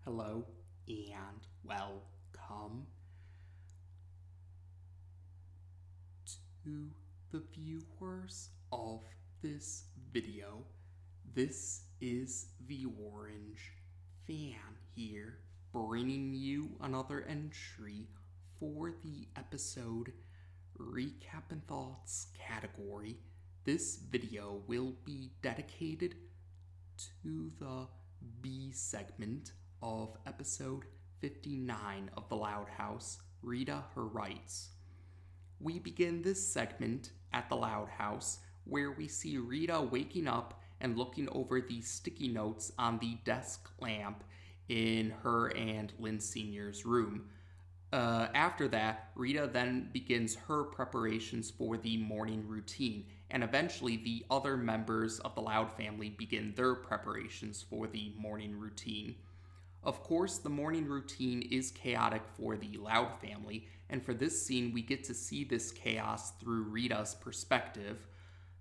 Hello and welcome to the viewers of this video. This is the Orange Fan here, bringing you another entry for the episode Recap and Thoughts category. This video will be dedicated to the B segment of episode 59 of The Loud House, Rita Her Rights. We begin this segment at the Loud House, where we see Rita waking up and looking over the sticky notes on the desk lamp in her and Lynn Sr.'s room. After that, Rita then begins her preparations for the morning routine, and eventually the other members of the Loud family begin their preparations for the morning routine. Of course, the morning routine is chaotic for the Loud family, and for this scene we get to see this chaos through Rita's perspective.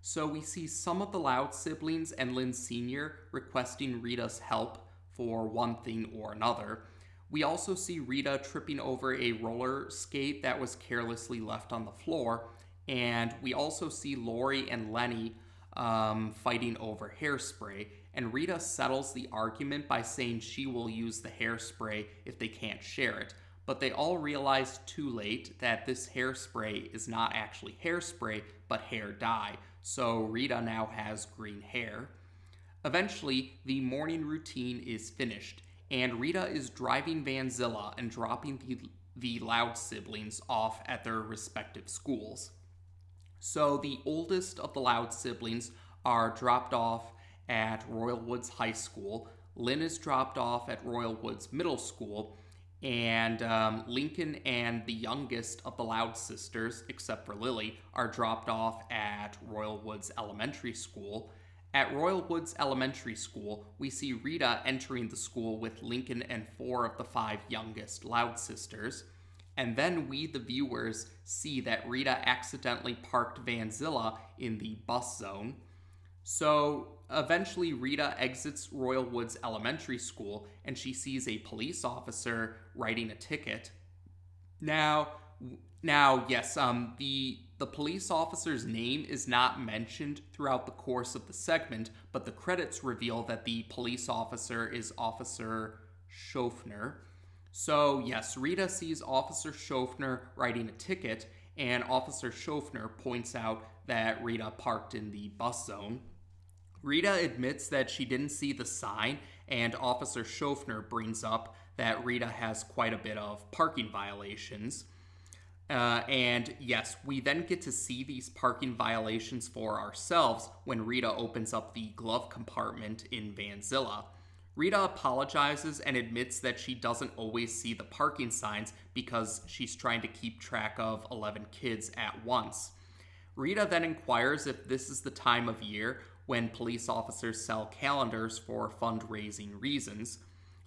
So we see some of the Loud siblings and Lynn Sr. requesting Rita's help for one thing or another. We also see Rita tripping over a roller skate that was carelessly left on the floor, and we also see Lori and Lenny fighting over hairspray, and Rita settles the argument by saying she will use the hairspray if they can't share it, but they all realize too late that this hairspray is not actually hairspray, but hair dye, so Rita now has green hair. Eventually, the morning routine is finished, and Rita is driving Vanzilla and dropping the Loud siblings off at their respective schools. So the oldest of the Loud siblings are dropped off at Royal Woods High School, Lynn is dropped off at Royal Woods Middle School, and Lincoln and the youngest of the Loud sisters, except for Lily, are dropped off at Royal Woods Elementary School. At Royal Woods Elementary School, we see Rita entering the school with Lincoln and 4 of the 5 youngest Loud sisters. And then we, the viewers, see that Rita accidentally parked Vanzilla in the bus zone. So eventually Rita exits Royal Woods Elementary School and she sees a police officer writing a ticket. Now, yes, the police officer's name is not mentioned throughout the course of the segment, but the credits reveal that the police officer is Officer Schofner. So yes, Rita sees Officer Schofner writing a ticket, and Officer Schofner points out that Rita parked in the bus zone. Rita admits that she didn't see the sign, and Officer Schofner brings up that Rita has quite a bit of parking violations. And yes, we then get to see these parking violations for ourselves when Rita opens up the glove compartment in Vanzilla. Rita apologizes and admits that she doesn't always see the parking signs because she's trying to keep track of 11 kids at once. Rita then inquires if this is the time of year when police officers sell calendars for fundraising reasons.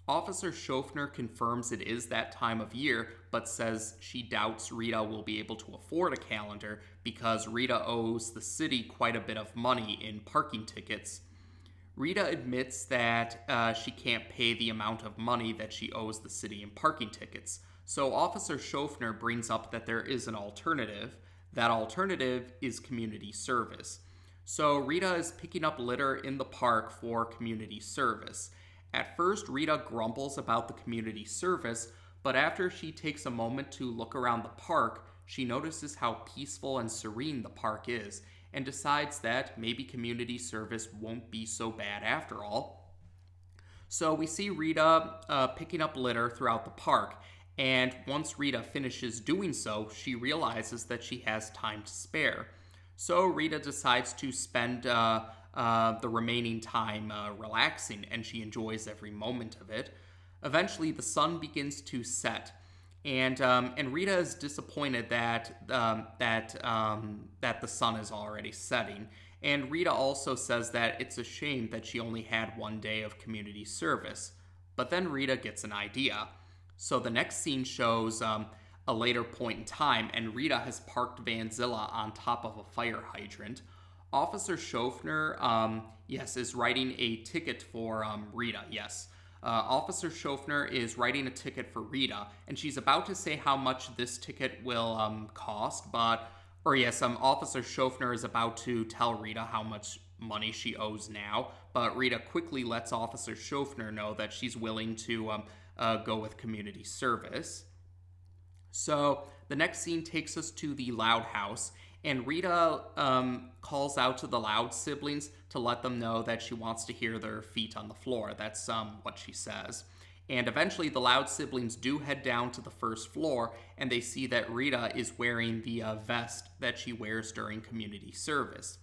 Officer Schofner confirms it is that time of year, but says she doubts Rita will be able to afford a calendar because Rita owes the city quite a bit of money in parking tickets. Rita admits that she can't pay the amount of money that she owes the city in parking tickets. So Officer Schofner brings up that there is an alternative. That alternative is community service. So Rita is picking up litter in the park for community service. At first, Rita grumbles about the community service, but after she takes a moment to look around the park, she notices how peaceful and serene the park is, and decides that maybe community service won't be so bad after all. So we see Rita picking up litter throughout the park, and once Rita finishes doing so, she realizes that she has time to spare. So Rita decides to spend the remaining time relaxing, and she enjoys every moment of it. Eventually, the sun begins to set, and Rita is disappointed that the sun is already setting. And Rita also says that it's a shame that she only had one day of community service. But then Rita gets an idea. So the next scene shows a later point in time, and Rita has parked Vanzilla on top of a fire hydrant. Officer Schofner, is writing a ticket for Rita, yes. Officer Schofner is writing a ticket for Rita, and she's about to say how much this ticket will cost, Officer Schofner is about to tell Rita how much money she owes now, but Rita quickly lets Officer Schofner know that she's willing to go with community service. So the next scene takes us to the Loud house, and Rita calls out to the Loud siblings to let them know that she wants to hear their feet on the floor. That's what she says. And eventually the Loud siblings do head down to the first floor, and they see that Rita is wearing the vest that she wears during community service.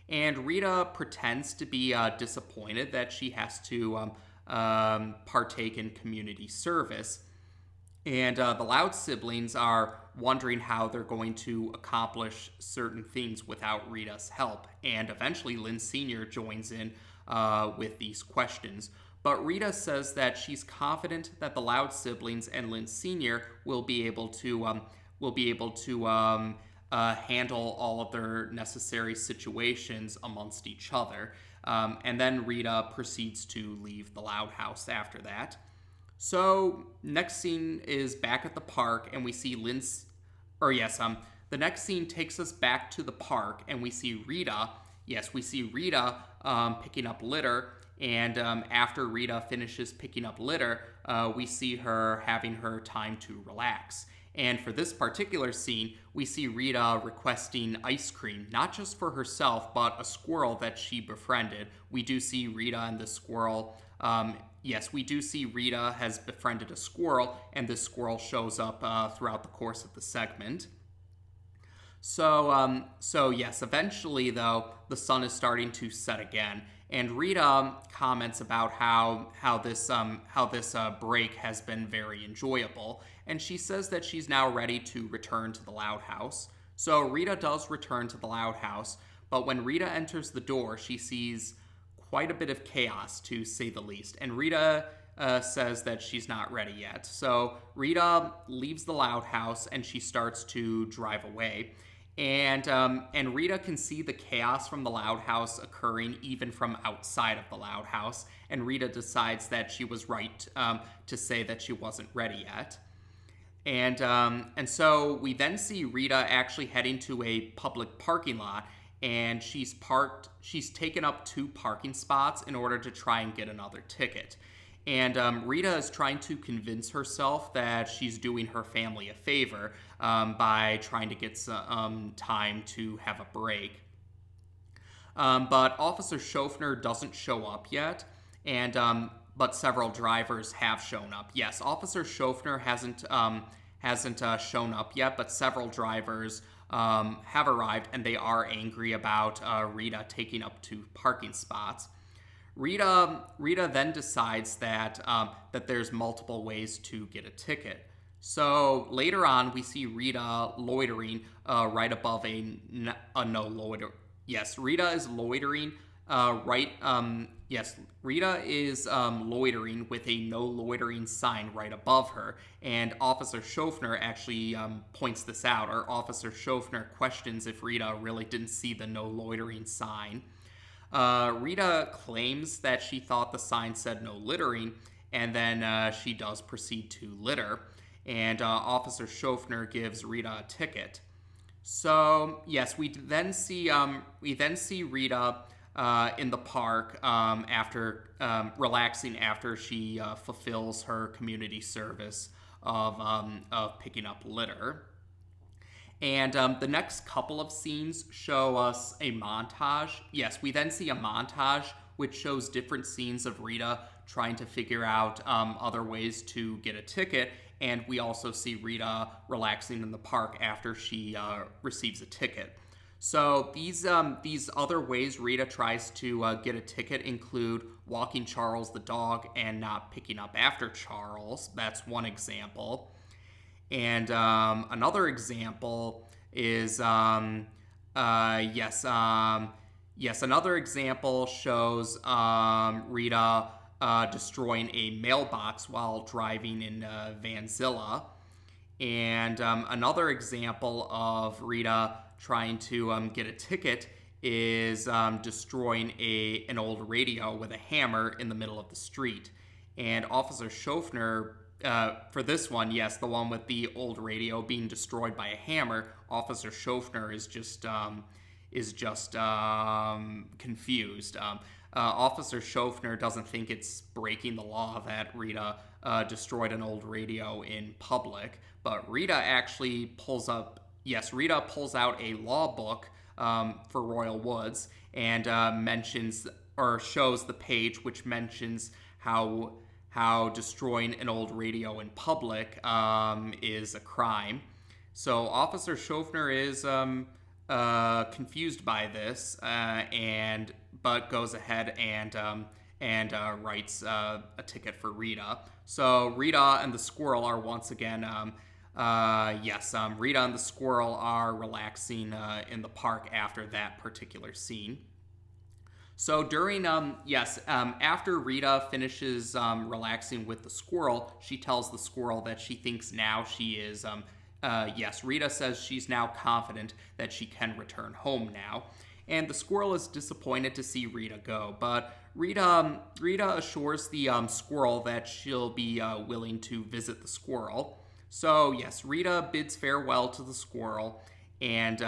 And Rita pretends to be disappointed that she has to partake in community service. And the Loud siblings are wondering how they're going to accomplish certain things without Rita's help. And eventually Lynn Sr. joins in with these questions. But Rita says that she's confident that the Loud siblings and Lynn Sr. will be able to handle all of their necessary situations amongst each other. And then Rita proceeds to leave the Loud house after that. So next scene is back at the park, and we see the next scene takes us back to the park, and we see Rita. Yes, we see Rita picking up litter. And after Rita finishes picking up litter, we see her having her time to relax. And for this particular scene, we see Rita requesting ice cream, not just for herself, but a squirrel that she befriended. We do see Rita and the squirrel. We do see Rita has befriended a squirrel, and this squirrel shows up throughout the course of the segment. Eventually, though, the sun is starting to set again. And Rita comments about how this break has been very enjoyable, and she says that she's now ready to return to the Loud house. So Rita does return to the Loud house, but when Rita enters the door, she sees quite a bit of chaos, to say the least. And Rita says that she's not ready yet. So Rita leaves the Loud house, and she starts to drive away. And Rita can see the chaos from the Loud house occurring even from outside of the Loud house. And Rita decides that she was right to say that she wasn't ready yet. And so we then see Rita actually heading to a public parking lot, and she's taken up 2 parking spots in order to try and get another ticket. And Rita is trying to convince herself that she's doing her family a favor by trying to get some time to have a break. But Officer Schofner doesn't show up yet, but several drivers have shown up. Yes, Officer Schofner hasn't shown up yet, but several drivers have arrived, and they are angry about Rita taking up 2 parking spots. Rita then decides that there's multiple ways to get a ticket. So later on, we see Rita loitering right above a no loiter. Yes, Rita is loitering Rita is loitering with a no loitering sign right above her, and Officer Schofner actually points this out, or Officer Schofner questions if Rita really didn't see the no loitering sign. Rita claims that she thought the sign said no littering, and then she does proceed to litter, and Officer Schofner gives Rita a ticket. So yes, we then see Rita in the park after relaxing after she fulfills her community service of picking up litter. And the next couple of scenes show us a montage. Yes, we then see a montage which shows different scenes of Rita trying to figure out other ways to get a ticket. And we also see Rita relaxing in the park after she receives a ticket. So these other ways Rita tries to get a ticket include walking Charles the dog and not picking up after Charles. That's one example. And another example is, another example shows Rita destroying a mailbox while driving in Vanzilla. And another example of Rita trying to get a ticket is destroying an old radio with a hammer in the middle of the street. And Officer Schofner, for this one, yes, the one with the old radio being destroyed by a hammer, Officer Schofner is just confused. Officer Schofner doesn't think it's breaking the law that Rita destroyed an old radio in public, but Rita actually Rita pulls out a law book for Royal Woods and mentions or shows the page which mentions how destroying an old radio in public is a crime. So Officer Schofner is confused by this, but goes ahead and writes a ticket for Rita. So Rita and the squirrel are once again, Rita and the squirrel are relaxing in the park after that particular scene. So after Rita finishes relaxing with the squirrel, she tells the squirrel that she thinks now she is, Rita says she's now confident that she can return home now. And the squirrel is disappointed to see Rita go, but Rita assures the squirrel that she'll be willing to visit the squirrel. So yes, Rita bids farewell to the squirrel, and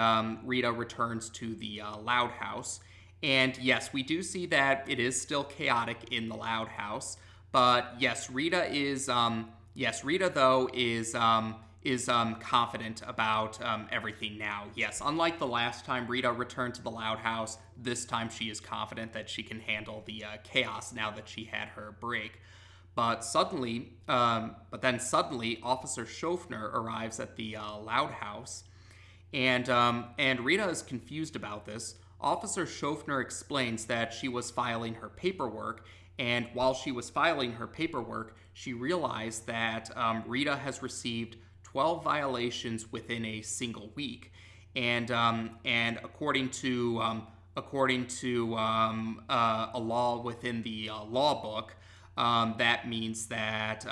Rita returns to the Loud house. And yes, we do see that it is still chaotic in the Loud house, but yes, Rita though is confident about everything now. Yes, unlike the last time Rita returned to the Loud house, this time she is confident that she can handle the chaos now that she had her break. But then suddenly, Officer Schofner arrives at the Loud house, and Rita is confused about this. Officer Schofner explains that she was filing her paperwork, and while she was filing her paperwork, she realized that Rita has received 12 violations within a single week, and according to a law within the law book, that means that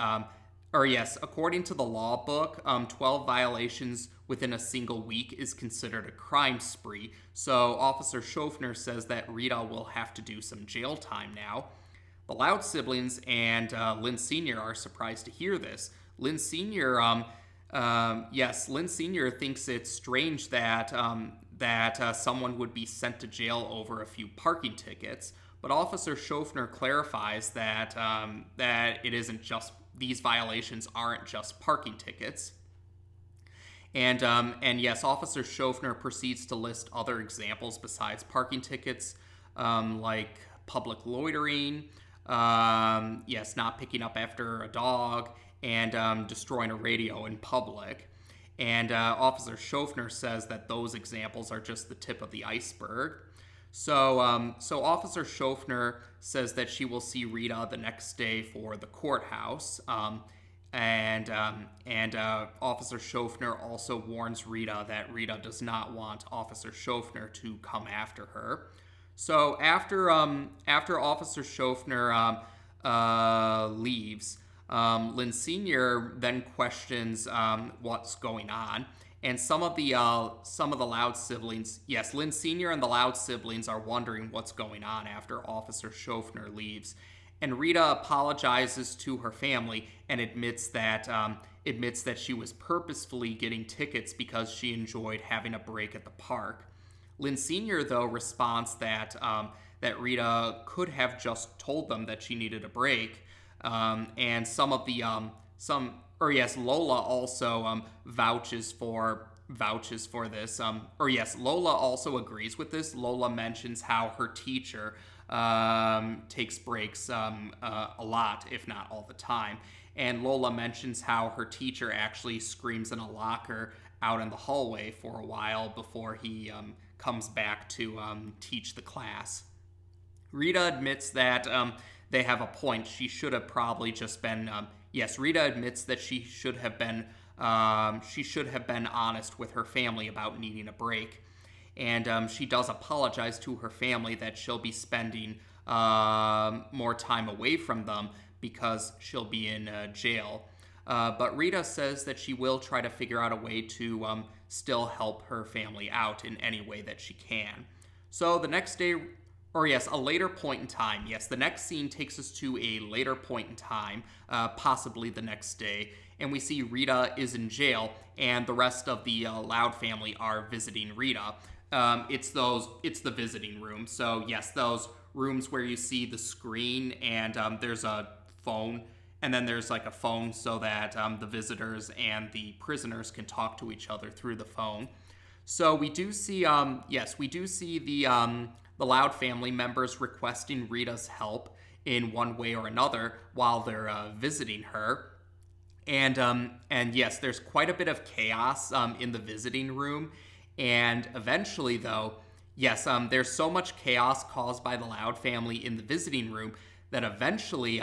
according to the law book, 12 violations within a single week is considered a crime spree. So Officer Schofner says that Rita will have to do some jail time now. The Loud siblings and Lynn Sr. are surprised to hear this. Lynn Sr. Lynn Sr. thinks it's strange that someone would be sent to jail over a few parking tickets. But Officer Schofner clarifies that it isn't just these violations aren't just parking tickets. And yes, Officer Schofner proceeds to list other examples besides parking tickets, like public loitering, not picking up after a dog, and destroying a radio in public. And Officer Schofner says that those examples are just the tip of the iceberg. So Officer Schofner says that she will see Rita the next day for the courthouse. And Officer Schofner also warns Rita that Rita does not want Officer Schofner to come after her. So after Officer Schofner leaves, Lynn Sr. then questions what's going on. And some of the Loud siblings, yes, Lynn Sr. and the Loud siblings are wondering what's going on after Officer Schofner leaves. And Rita apologizes to her family and admits that she was purposefully getting tickets because she enjoyed having a break at the park. Lynn Sr. though responds that Rita could have just told them that she needed a break, and Lola also vouches for this. Lola also agrees with this. Lola mentions how her teacher takes breaks a lot, if not all the time. And Lola mentions how her teacher actually screams in a locker out in the hallway for a while before he comes back to teach the class. Rita admits that they have a point. She should have probably just been... Rita admits that she should have been honest with her family about needing a break. And she does apologize to her family that she'll be spending more time away from them because she'll be in jail. But Rita says that she will try to figure out a way to still help her family out in any way that she can. So the next day, or yes, a later point in time. Yes, the next scene takes us to a later point in time, possibly the next day, and we see Rita is in jail, and the rest of the Loud family are visiting Rita. It's the visiting room. So yes, those rooms where you see the screen and there's a phone, and then there's like a phone so that the visitors and the prisoners can talk to each other through the phone. So we do see, yes, we do see the Loud family members requesting Rita's help in one way or another while they're visiting her. And yes, there's quite a bit of chaos in the visiting room. And eventually, though, yes, there's so much chaos caused by the Loud family in the visiting room that eventually,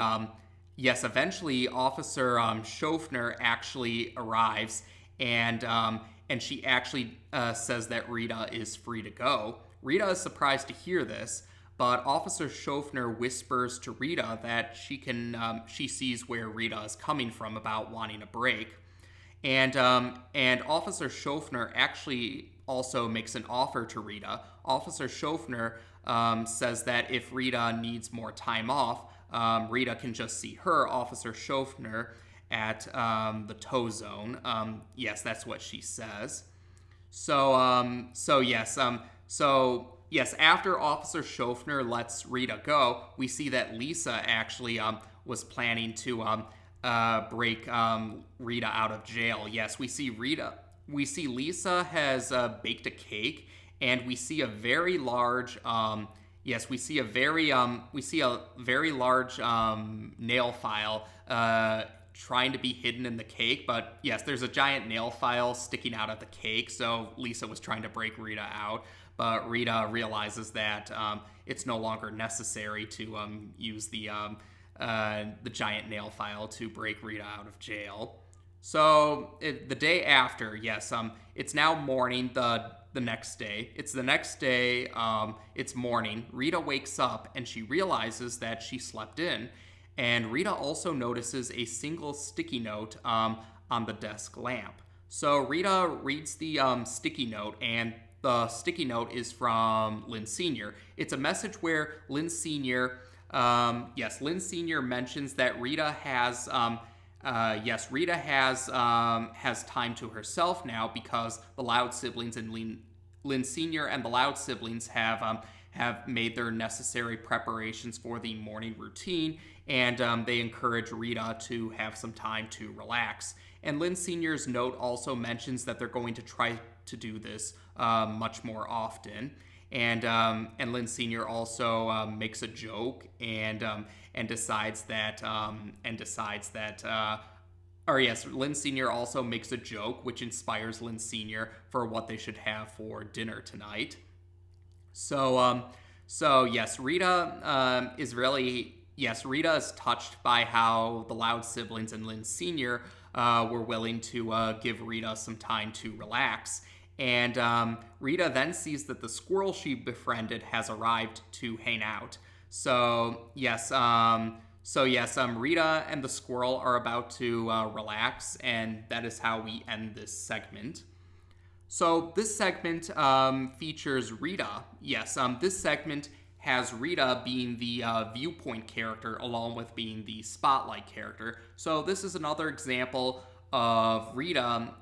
eventually Officer Schofner actually arrives, and she actually says that Rita is free to go. Rita is surprised to hear this, but Officer Schofner whispers to Rita that she sees where Rita is coming from about wanting a break. And Officer Schofner actually also makes an offer to Rita. Officer Schofner says that if Rita needs more time off, Rita can just see her, Officer Schofner, at the tow zone. Yes, that's what she says. So yes, after Officer Schofner lets Rita go, we see that Lisa actually was planning to break Rita out of jail. Yes, we see Lisa has baked a cake, and we see a very large we see a very large nail file trying to be hidden in the cake, but yes, there's a giant nail file sticking out of the cake, so Lisa was trying to break Rita out, but Rita realizes that it's no longer necessary to use the giant nail file to break Rita out of jail. So the day after, yes, it's now morning, the next day. It's the next day, it's morning. Rita wakes up and she realizes that she slept in. And Rita also notices a single sticky note on the desk lamp. So Rita reads the sticky note, and the sticky note is from Lynn Sr. It's a message where Lynn Sr. Lynn Sr. mentions that Rita has time to herself now because the Loud siblings and Lynn Sr. and the Loud siblings have made their necessary preparations for the morning routine, and they encourage Rita to have some time to relax. And Lynn Sr.'s note also mentions that they're going to try to do this much more often. And Lynn Sr. also makes a joke and decides that Lynn Sr. also makes a joke which inspires Lynn Sr. for what they should have for dinner tonight. So Rita Rita is touched by how the Loud siblings and Lynn Sr. Were willing to give Rita some time to relax. And Rita then sees that the squirrel she befriended has arrived to hang out. Rita and the squirrel are about to relax, and that is how we end this segment. So this segment features Rita. Yes, this segment has Rita being the viewpoint character along with being the spotlight character. So this is another example of Rita.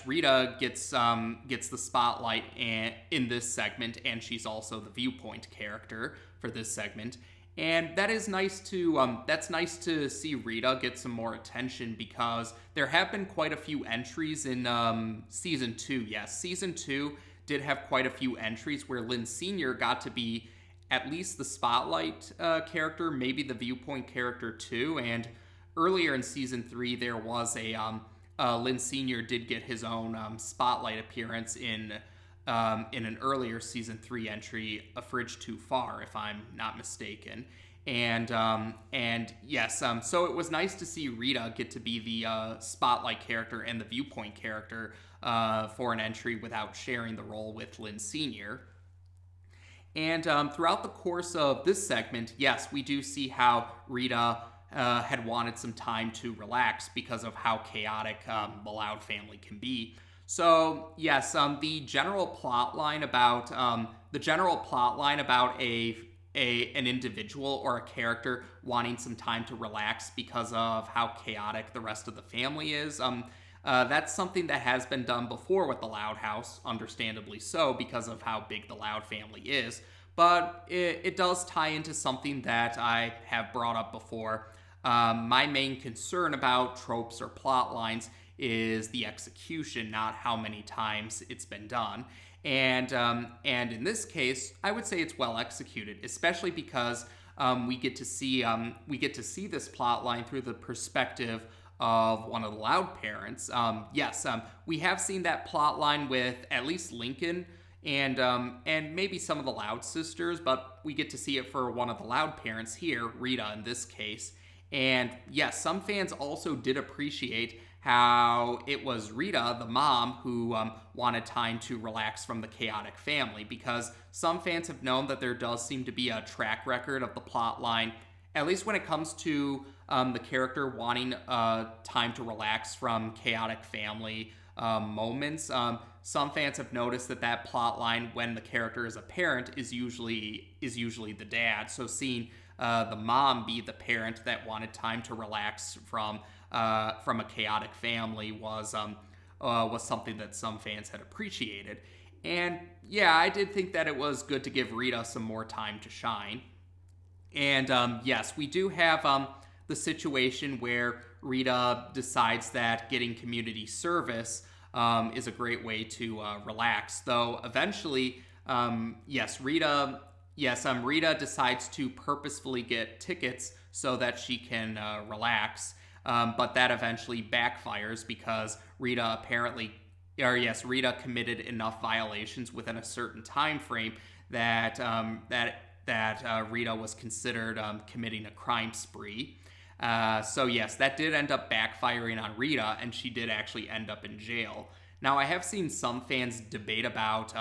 Rita gets the spotlight in this segment, and she's also the viewpoint character for this segment. And that is nice to that's nice to see Rita get some more attention, because there have been quite a few entries in season 2. Yes, season 2 did have quite a few entries where Lynn Sr. got to be at least the spotlight character, maybe the viewpoint character too. And earlier in season 3, there was a Lynn Sr. did get his own spotlight appearance in an earlier season 3 entry, A Fridge Too Far, if I'm not mistaken. So it was nice to see Rita get to be the spotlight character and the viewpoint character for an entry without sharing the role with Lynn Sr. And throughout the course of this segment, yes, we do see how Rita had wanted some time to relax because of how chaotic the Loud family can be. So yes, the general plot line about an individual or a character wanting some time to relax because of how chaotic the rest of the family is. That's something that has been done before with the Loud House, understandably so, because of how big the Loud family is. But it does tie into something that I have brought up before. My main concern about tropes or plot lines is the execution, not how many times it's been done. And in this case, I would say it's well executed, especially because we get to see this plot line through the perspective of one of the Loud parents. Yes, we have seen that plot line with at least Lincoln and maybe some of the Loud sisters, but we get to see it for one of the Loud parents here, Rita in this case. And yes, some fans also did appreciate how it was Rita, the mom, who wanted time to relax from the chaotic family, because some fans have known that there does seem to be a track record of the plot line, at least when it comes to the character wanting time to relax from chaotic family moments. Some fans have noticed that plot line, when the character is a parent, is usually the dad. So seeing the mom be the parent that wanted time to relax from a chaotic family was something that some fans had appreciated. And yeah, I did think that it was good to give Rita some more time to shine. And yes, we do have the situation where Rita decides that getting community service is a great way to relax. Though eventually, Rita decides to purposefully get tickets so that she can relax. But that eventually backfires because Rita committed enough violations within a certain time frame that Rita was considered committing a crime spree. So yes, that did end up backfiring on Rita, and she did actually end up in jail. Now, I have seen some fans debate about,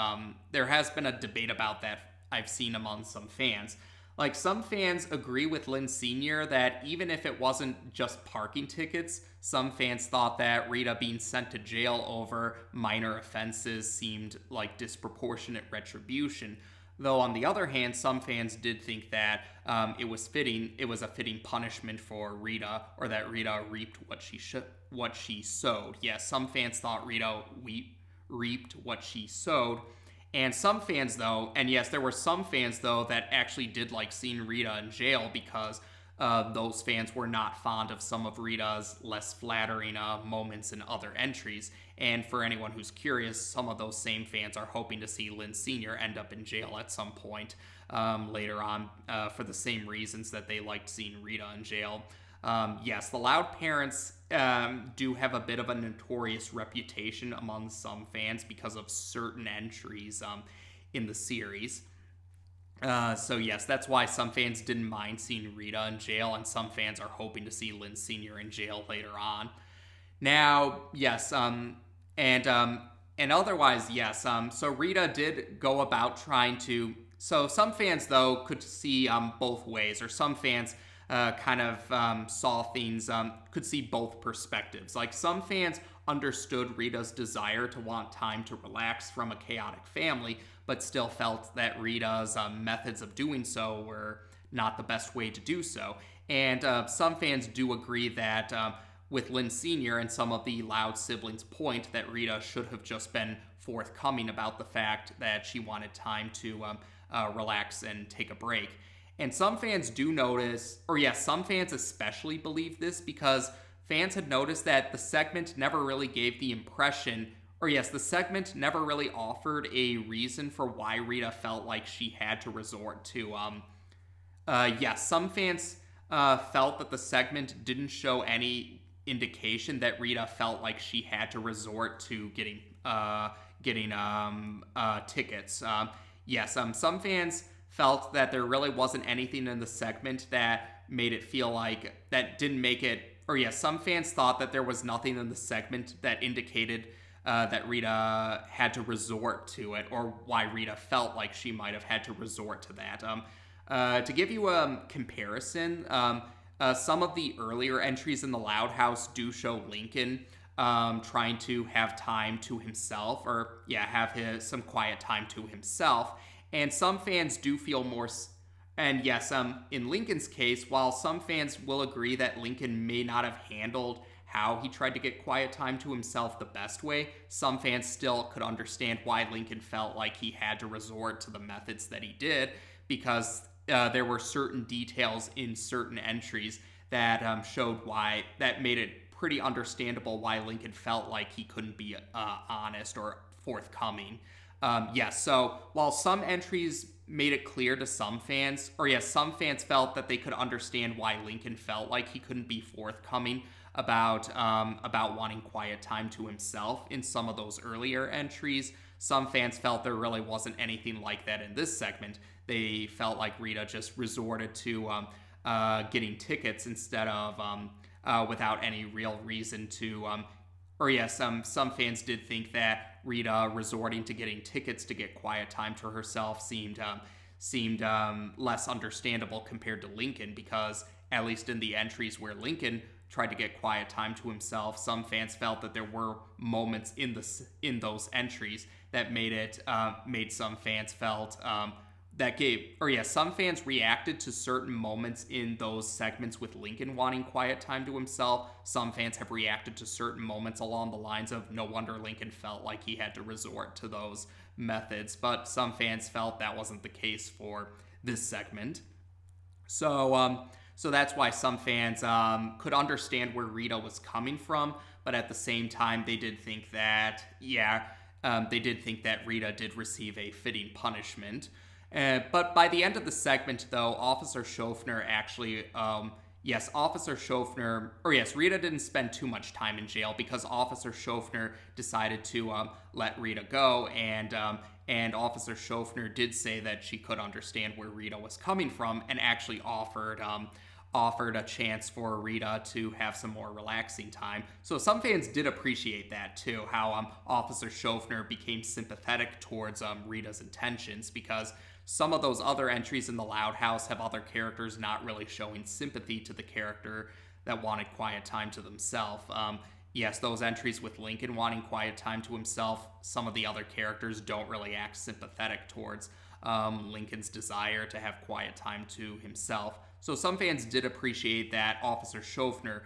there has been a debate about that I've seen among some fans. Like, some fans agree with Lynn Sr. that even if it wasn't just parking tickets, some fans thought that Rita being sent to jail over minor offenses seemed like disproportionate retribution. Though on the other hand, some fans did think that it was a fitting punishment for Rita, or that Rita reaped what she sowed. Yes, some fans thought Rita reaped what she sowed. And some fans, though, and yes, there were some fans, though, that actually did like seeing Rita in jail because those fans were not fond of some of Rita's less flattering moments in other entries. And for anyone who's curious, some of those same fans are hoping to see Lynn Sr. end up in jail at some point later on for the same reasons that they liked seeing Rita in jail. Yes, the Loud parents do have a bit of a notorious reputation among some fans because of certain entries in the series. So yes, that's why some fans didn't mind seeing Rita in jail, and some fans are hoping to see Lynn Sr. in jail later on. Now, yes, and otherwise, yes. So Rita did go about trying to. So some fans, though, could see both ways, or some fans saw things, could see both perspectives. Like, some fans understood Rita's desire to want time to relax from a chaotic family, but still felt that Rita's methods of doing so were not the best way to do so. And some fans do agree that with Lynn Sr. and some of the Loud siblings' point that Rita should have just been forthcoming about the fact that she wanted time to relax and take a break. And some fans do notice, or yes, some fans especially believe this, because fans had noticed that the segment never really gave the impression, or yes, the segment never really offered a reason for why Rita felt like she had to resort to, some fans felt that the segment didn't show any indication that Rita felt like she had to resort to getting tickets. Some fans felt that there really wasn't anything in the segment that made it feel like, that didn't make it, or yes, some fans thought that there was nothing in the segment that indicated that Rita had to resort to it, or why Rita felt like she might have had to resort to that. To give you a comparison, some of the earlier entries in the Loud House do show Lincoln trying to have time to himself, or have some quiet time to himself. And some fans do feel more. And yes, in Lincoln's case, while some fans will agree that Lincoln may not have handled how he tried to get quiet time to himself the best way, some fans still could understand why Lincoln felt like he had to resort to the methods that he did, because there were certain details in certain entries that showed why, that made it pretty understandable why Lincoln felt like he couldn't be honest or forthcoming. So while some entries made it clear to some fans, some fans felt that they could understand why Lincoln felt like he couldn't be forthcoming about wanting quiet time to himself in some of those earlier entries. Some fans felt there really wasn't anything like that in this segment. They felt like Rita just resorted to getting tickets instead of without any real reason to. Some fans did think that Rita resorting to getting tickets to get quiet time to herself seemed less understandable compared to Lincoln, because at least in the entries where Lincoln tried to get quiet time to himself, some fans felt that there were moments in those entries that made some fans felt some fans reacted to certain moments in those segments with Lincoln wanting quiet time to himself. Some fans have reacted to certain moments along the lines of, no wonder Lincoln felt like he had to resort to those methods, but some fans felt that wasn't the case for this segment. So that's why some fans could understand where Rita was coming from, but at the same time, they did think that Rita did receive a fitting punishment. But by the end of the segment, though, Officer Schofner actually, Rita didn't spend too much time in jail, because Officer Schofner decided to let Rita go, and Officer Schofner did say that she could understand where Rita was coming from, and actually offered a chance for Rita to have some more relaxing time. So some fans did appreciate that too, how Officer Schofner became sympathetic towards Rita's intentions, because some of those other entries in the Loud House have other characters not really showing sympathy to the character that wanted quiet time to themselves. Those entries with Lincoln wanting quiet time to himself, some of the other characters don't really act sympathetic towards Lincoln's desire to have quiet time to himself. So some fans did appreciate that Officer Schofner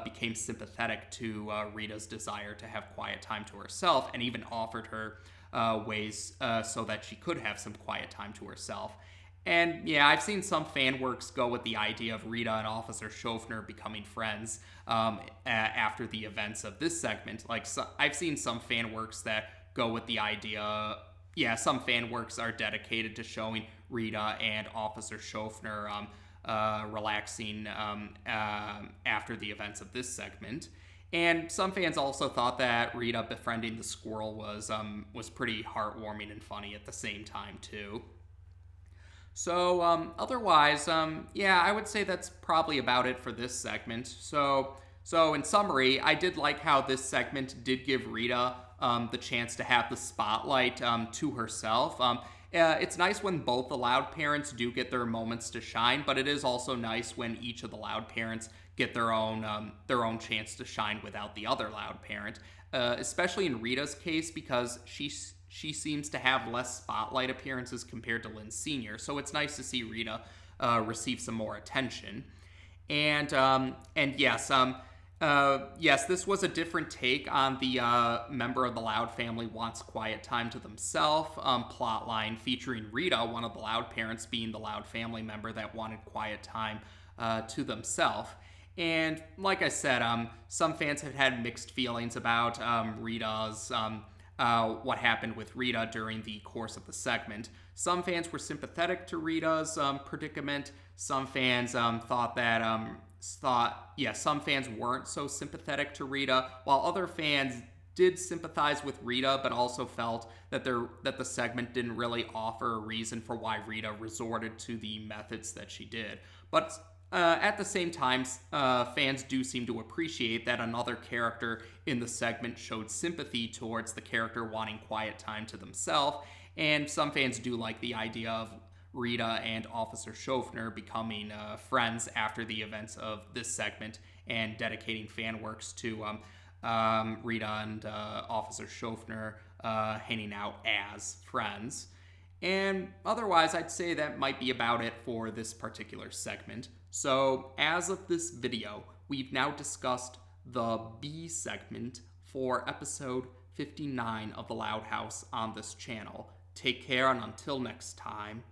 became sympathetic to Rita's desire to have quiet time to herself, and even offered her ways so that she could have some quiet time to herself. And I've seen some fan works go with the idea of Rita and Officer Schofner becoming friends after the events of this segment. I've seen some fan works that go with the idea. Some fan works are dedicated to showing Rita and Officer Schofner relaxing after the events of this segment. And some fans also thought that Rita befriending the squirrel was pretty heartwarming and funny at the same time too. So otherwise, I would say that's probably about it for this segment. So in summary, I did like how this segment did give Rita the chance to have the spotlight to herself. It's nice when both the Loud parents do get their moments to shine, but it is also nice when each of the Loud parents get their own chance to shine without the other Loud parent, especially in Rita's case, because she seems to have less spotlight appearances compared to Lynn Sr., so it's nice to see Rita receive some more attention. And this was a different take on the member of the Loud family wants quiet time to themselves plot line, featuring Rita, one of the Loud parents, being the Loud family member that wanted quiet time to themselves. And like I said, some fans have had mixed feelings about Rita's what happened with Rita during the course of the segment. Some fans were sympathetic to Rita's predicament. Some fans some fans weren't so sympathetic to Rita, while other fans did sympathize with Rita, but also felt that the segment didn't really offer a reason for why Rita resorted to the methods that she did. But at the same time, fans do seem to appreciate that another character in the segment showed sympathy towards the character wanting quiet time to themselves, and some fans do like the idea of Rita and Officer Schofner becoming friends after the events of this segment, and dedicating fan works to Rita and Officer Schofner hanging out as friends. And otherwise, I'd say that might be about it for this particular segment. So, as of this video, we've now discussed the B segment for episode 59 of The Loud House on this channel. Take care, and until next time,